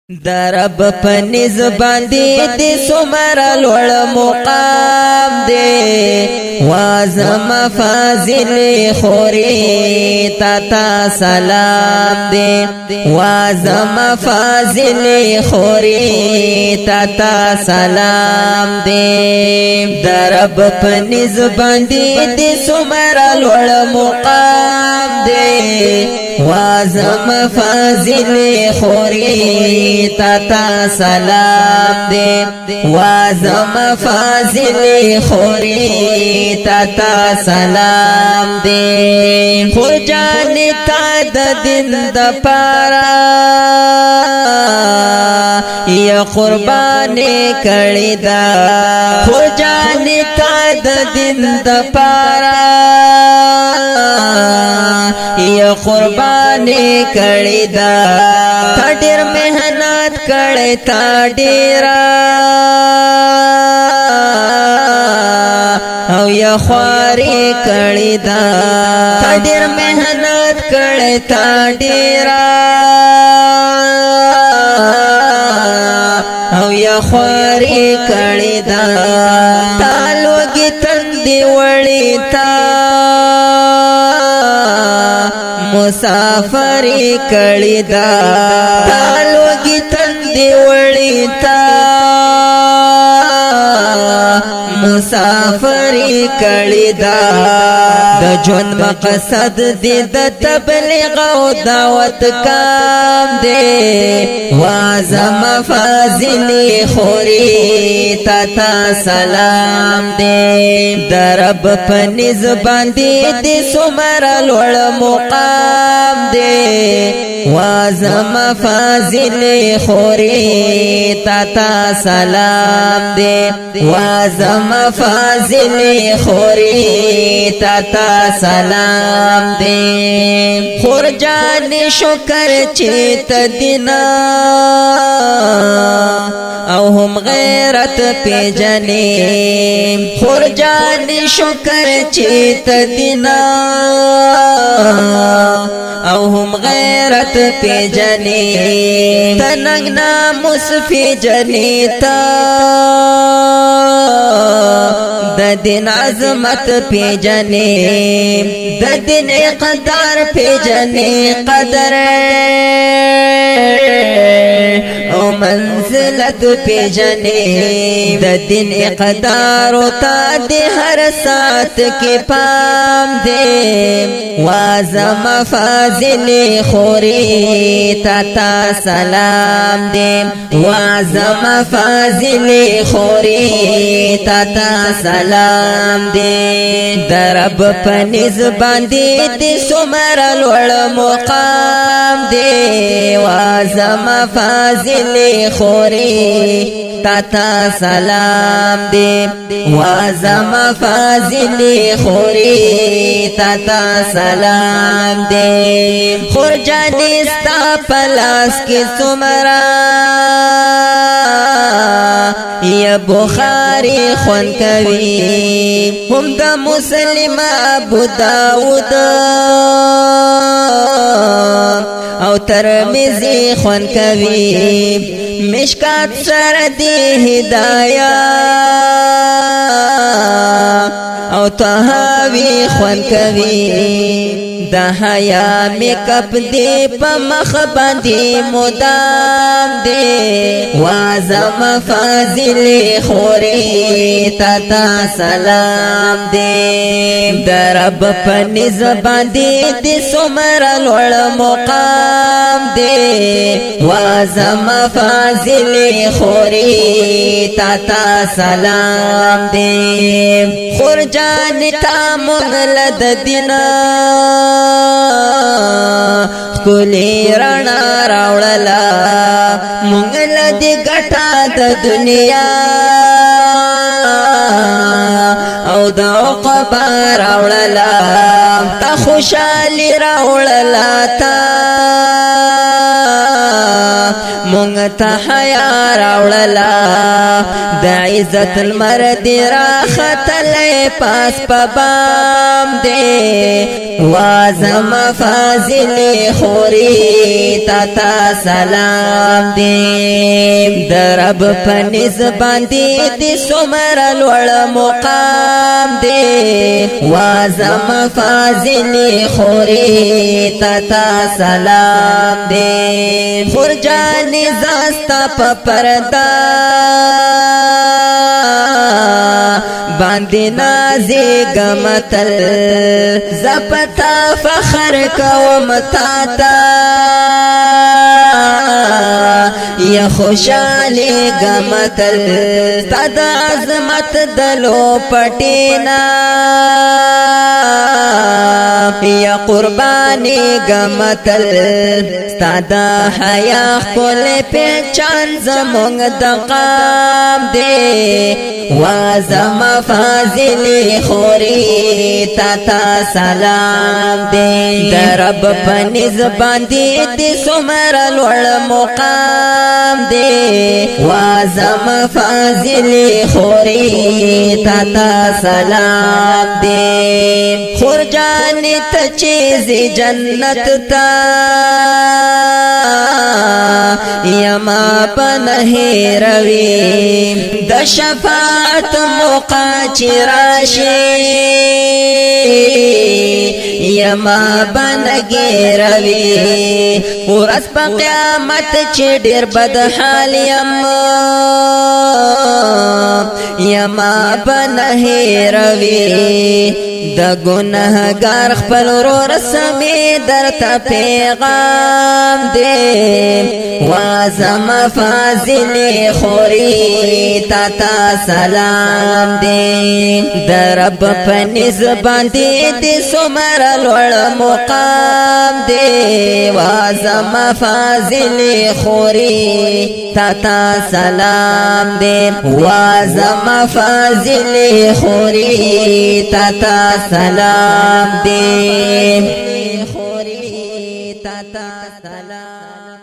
درب پنیز باندی دی سمر لوڑ مقام دی وازم فازل خوری تاتا سلام دی وازم فازل خوری تاتا سلام دی درب پنیز باندی دی سمر لوڑ مقام دی وازم فازل خوری تاتا سلام دے وازم فازل خوری تاتا سلام دے خور جانی تا دا دن دا پارا یا قربانی کڑی دا خور جانی تا دا دن دا پارا یا قربانی کڑی دا تا ډیر مهنت کړی تا ډیرا او یا خواري کړی دا تا ډیر مهنت کړی تا ډیرا او یا خواري کړی دا تا لوګي تندې وړی تا مسافری کړی دا تالوګي تندې وړی تا مسافری کړی دا د ژوند مقصد دې د تبلیغ او دعوت کام دې وازم فازل خوري تاتا سلام دې درب پنځ باندې دې سمر لوړ مقام دے وازم فازل خوری تاتا سلام دے وازم فازل خوری تاتا سلام دے خور جان شکر چیت دینا او هم غیرت پی جنے خور جان شکر چیت دینا او هم غیرت پی جنے تنگ ناموس پی جنے تا د دین عظمت پی جنے د دین قدر پی جنے قدر او منزلت پی جنے د دین اقدار تا دے ہر ساتھ کے پام دے وازم فازل خوری تاتا سلام دے وازم فازل خوری تاتا سلام دے درب پنیز باندی دی سمر لوڑ مقام دے وازم فازل خوری تاتا سلام دے وازم فازل خوری تاتا سلام دے خور جانی ستا پلاس کی سمرا یا بخاری خون کوي هم دا مسلم ابو داود او ترمذی خون کوي مشکات سر دی ہدایہ او تهاوی خون کوي دا حیا میکپ دی په مخ باندې مدام دی وازم فازل خوري تاتا سلام دی درب پنځ باندې د سمر لوړ مقام دی وازم فازل خوري تاتا سلام دی خور جان تا مغلد دینا کلی رڼا راوړلا مغلد ګټا د دنیا او د عقبا راوړلا تا خوشالي راوړلا تا مونږ ته حیا راوړلا د عزت المرد را ختلې پاس پبام دے وازم فاضل خوری تاتا سلام دے درب پنیز باندی دی سمر الوڑ مقام دے وازم فاضل خوری تاتا سلام دے خورجانی زاستا پپردا باندی نازی گمتل زپتا فخر کوم تاتا یا خوشالی گمتل تد عظمت دلو پٹینا یا قربانی گمتل ستادا حیا خپل پہچان زمونگ دقام دے وازم فاضل خوری تاتا سلام دے درب پنیز باندی دی سمر الوڑ مقام دے وازم فاضل خوری تاتا سلام دے خورجانی تچیز جنت تا یما پنہی روی د شفاعت موقع چراشی یما بنگی روی ورس پا قیامت چی دیر بدحال یما بنہی روی دا گناہگار خپل رو رسمی در تا پیغام دے وازم فاضل خوری تاتا سلام دے درب پنیز باندی دی سمر الوڑ مقام دے وازم فاضل خوری تاتا سلام دے وازم فاضل خوری تاتا سلام دے خوری تاتا سلام